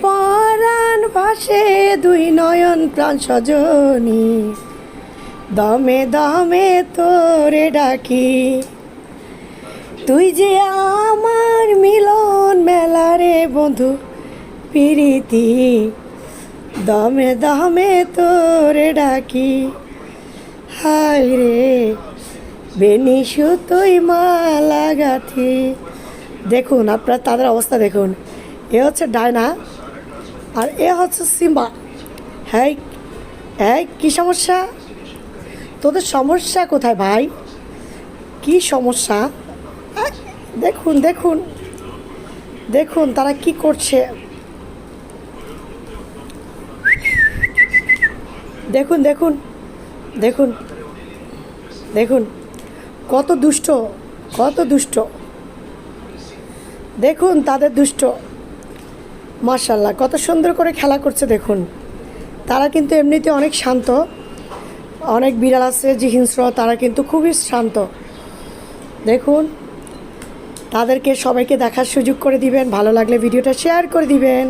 পরাণ ভাসে দুই নয়ন প্রাণ সজনী, দমে দমে তোরে ডাকি। তুই যে আমার মিলন মেলা রে বন্ধু প্রীতি, দমে দমে তোরে ডাকি। হায় রে বেনি সুতোই মালা গাথি। দেখুন আপনারা তাদের অবস্থা দেখুন, এ হচ্ছে ডায়না আর এ হচ্ছে সিম্বা। হ্যাঁ হ্যাঁ, কী সমস্যা তোদের? সমস্যা কোথায় ভাই? কি সমস্যা? দেখুন দেখুন দেখুন তারা কি করছে। দেখুন দেখুন দেখুন দেখুন কত দুষ্ট, কত দুষ্ট। দেখুন তাদের দুষ্ট, মাশাআল্লাহ কত সুন্দর করে খেলা করছে। দেখুন তারা কিন্তু এমনিতে অনেক শান্ত। অনেক বিড়াল আছে যে হিংস্র, তারা কিন্তু খুবই শান্ত। দেখুন তাদেরকে সবাইকে দেখার সুযোগ করে দিবেন, ভালো লাগলে ভিডিওটা শেয়ার করে দিবেন।